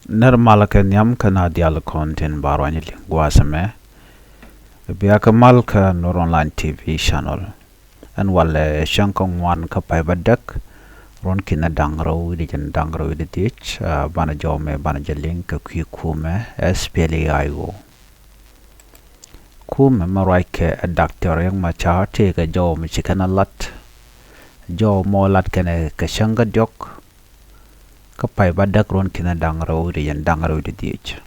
Normal ka nyam kana dial content barwanyili gwasame biya kamal ka Nur Online TV channel an wala shankong wan ka pay badak ron kina dangro di jan dangro di dich bana jome bana jaling ka kume SPLAIO kume marai ke doctor yang macha te ka jome chikana lat jo mo lat kene ka shanga jok kapay badak ron kina dangro di jan dangro di dich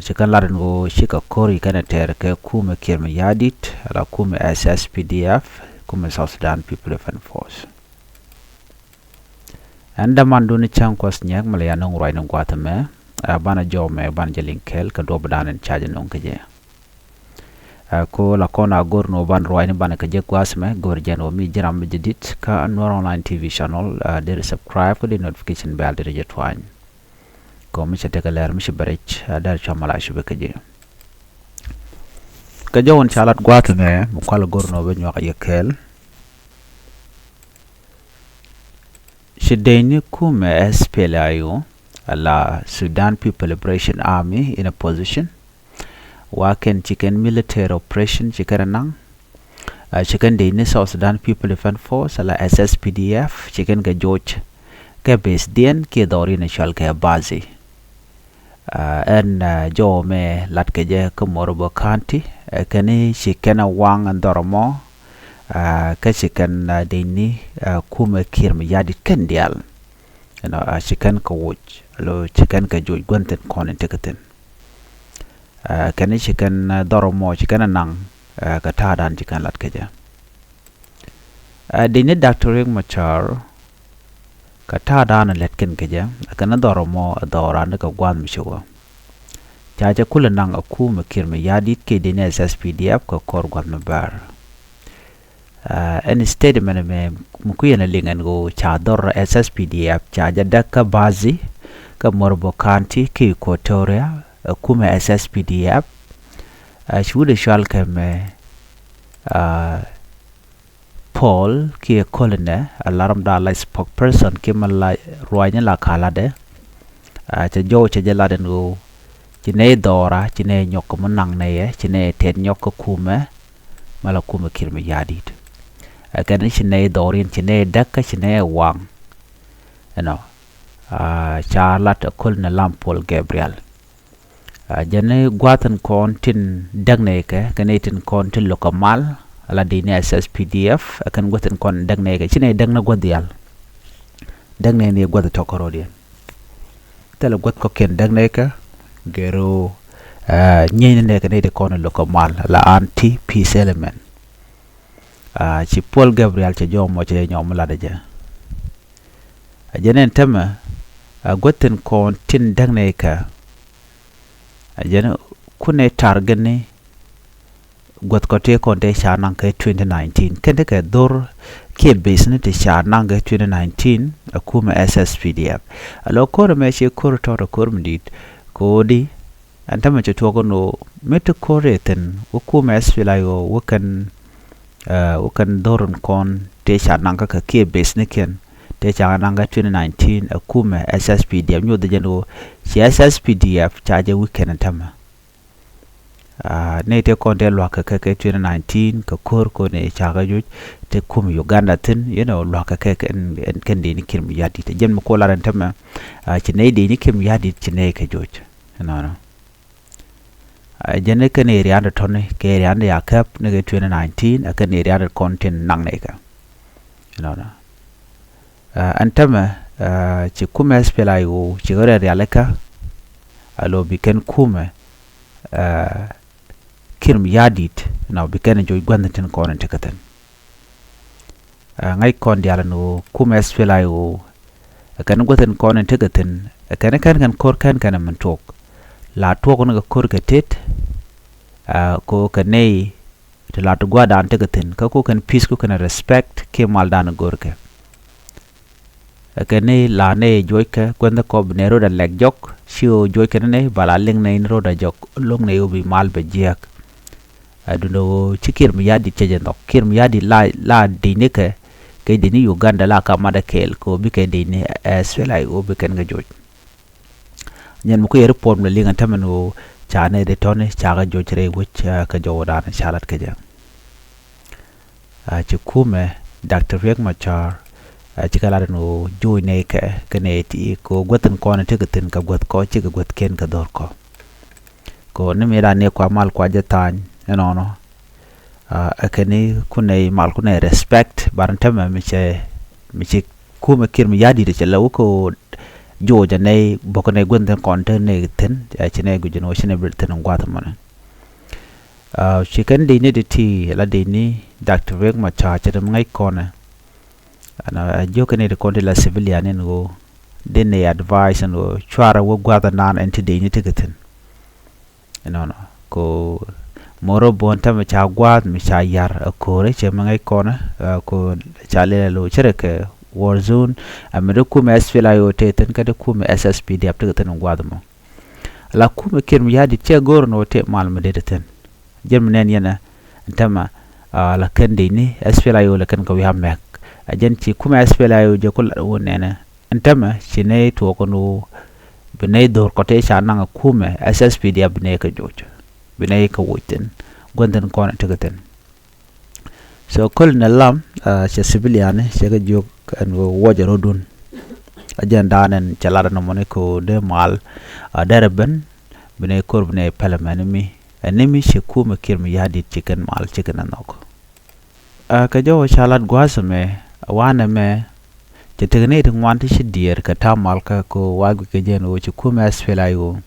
chikan larin go shika kori kana ter ke kume kirme yadit ala kume SSPDF kume South Sudan People Defense Force anda manduni chankos nyak malaya nong rai nong kwatame bana jome bana jalinkel ka do badan charge nong keje ko la kona gorno ban rai ni bana keje kwasme gor jano mi jiram jidit ka Nur Online TV channel de subscribe ko di notification bell de jetwany ko mi chete ka leer mi ci barech dar chamala ci bekeje ka jawon chalat gwatne mu kala gorno be ñox yekel ci deyni kume SPLAIO la Sudan People Liberation Army in a position waken chicken military operation chicken chicken deyni South Sudan People Defense Force la SSPDF chicken ga George ke base dien ke dori ne chal ke bazi en jo me lat ke je ko Morobo County kani chicken wang andormo ka chicken deyni kuma kirmi yadi kendial chicken ko wuj lo chicken ka joj gonten konen tekaten kani chicken doromo chicken nang ka tadan chicken lat ke je deyni doctoring machar ka tadan letken ke je kana doromo doran ka gwan misho jaja kula nang akuma kirmi yadi ke deyni SSPDF ko kor gwan mabar instead me mukuyena lingan go chador SSPDF chaja daka bazi ka Morobo County ki Equatoria kuma SSPDF shude shal keme Paul ki kolene alarm da la spokesperson ki mala roynya la kala de cha jo cha jala den go chine dora chine nyok munang ne chine tet nyok kuma mala kuma kirmi yadit kan chine dorin chine dakka chine wang charlat kolne Lampol Gabriel jane gwatan kontin dagne ke kanetin kontin lokamal ala dini SSPDF akan gwatan kon dagne ke chine dagna gwadial dagne ne gwada tokorodian tele gwat ko ken dagne ke gero nyene ne ke ne de kon lokamal la anti peace element ci Paul Gabriel ci jomo ci ñom la daja jenen tama goten ko tin dagne ka jene kune targane got ko te ko de shanan ka 2019 kende ka dor ke business te shanan ga 2019 akuma SSPDF alo ko me ci ko to ko mdit ko di antama ci to ko no meto ko reten akuma SPLAIO wakan ukan dorun kon te shanan ka ke business ken te shanan ga 2019 akuma SSPDF nyo de jeno ci SSPDF chaje weekend tama ne te kon de lo ka 2019 ka kor ko ne chaga ju te kum Uganda tin lo ka ken de ni kim yadi te jem ko laran tama ci ne de ni kim yadi ci ne ka joj no jene kan area da tonne ke area da yakap ne 2019 akan area da content nang ne ka antama ci kuma SPLAIO ci gore area leka alo biken kuma kirm yadit biken joy gwanten konen tekaten ngai kon diala no kuma SPLAIO akan gwaten konen tekaten akan kan kor kan mantok la to ko nga kor ka tet ko ka nei te la to gwada ante gaten ka ko kan peace ko kan respect ke mal dan gorke ka nei la nei joy ka gwanda ko bnero da leg jok shio joy ka nei bala leng nei ro da jok long nei obi mal be jiak aduno chikir mi yadi cheje ndok kir mi yadi la dineke ke dini Uganda la ka mada kel ko bi ke dini SPLIO bi ken ga joj nyen mu ko report le linga tamano chane de tone chaga joj re wuch ka jodan shalat ke ja ci kume Dr. Riek Machar ci kala no joy ne ke ne ti ko goten ko na tegatin ka got ko ci got ken ka dor ko ne me da ne ko mal ko jatan no akene kunai mal kunai respect barantama mi ci kuma kirmi yadi de law ko joja ne bokone gonde konte ne ten ci ne gujino ci ne bilten ngwata man ci kan de ne de ti la de ni Dr. Riek Machar ci dem ngay kona ana jokane de konte la civilian no de ne advice no chwara wo gwata nan enti de ni tigaten no ko moro bonta me cha gwat me cha yar ko re che mangai kona ko chale lo chereke war zone amere ku me SPLIO te ten kada ku me SSPD apte ten gwad mo la ku me ker mi yadi che gor no te mal me de ten jem nen yana ntama la kende ni SPLIO la kan ko wi hamek ajen ci ku me SPLIO je ko wonena ntama ci ne to ko no bene dor ko te cha nanga ku me SSPD abne ka jojo binay ka wutin gondan ko na tagaten so kol na lam ci civilian ci ga jog an wojaro dun agenda nan chalara no moniko de mal daraben binay kor binay parliament mi anemi ci kuma kirmi yadi chicken mal chicken anoko ka jawo chalat gwasame wana me ci tegne de wanti ci dier ka tamal ka ko wagu ke jeno ci kuma SPLIO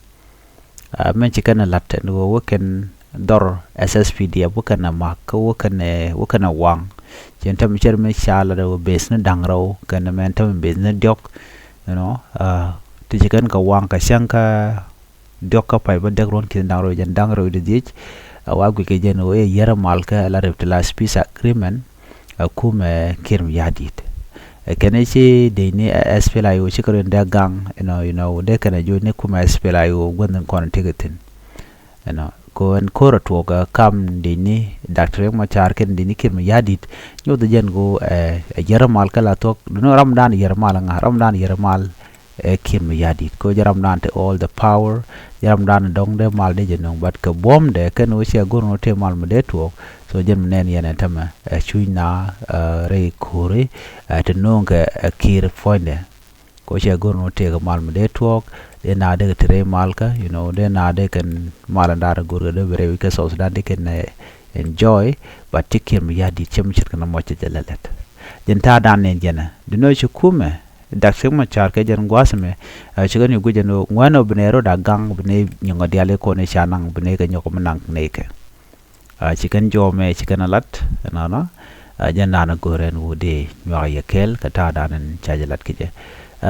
men ci kana latte no woken dor SSPD woken mak woken wang jenta mi cher me chala do besna dangraw kana men tam besna diok you know ti kan ka wang ka shanka diok ka pai ba degron ki dangraw jan dangraw de dich wagu ke jeno e yara malka la reptila peace agreement kume kirm yadit kene ci de ni SPLIO ci ko nda gang you know de kana jo ne kuma SPLIO gondan ko na tegatin you know ko en ko to ga kam de ni Dr. Riek Machar ken de ni kirm yadit nyo de jen go yaramal kala tok no ramdan yaramal nga ramdan yaramal kirm yadit ko jaramdan te all the power jaramdan dong de mal de jenong bat ka bom de ken o ci gono te mal me de to so jem nen yana tama chuina re kore to nonga kir fonde ko che gorno te ga mal de tok de na de tre malka you know de na de kan malandar gurga de bere ka so da de ken enjoy but tikim ya di chem chit kana mo che jalalet jenta dan nen jena de no chu kume Dr. Machar ke jan gwasme chigani gujeno ngwano bnero da gang bne nyonga diale ko ne chanang bne ga nyoko manang ne ke chicken jome chicken alat nana janda na goren wudi nywa yakel kata danen chajalat kije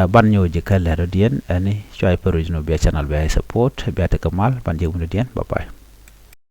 ban nyo je kala rodien ani choi perujno be channel be support be ta kamal ban je wudien bye bye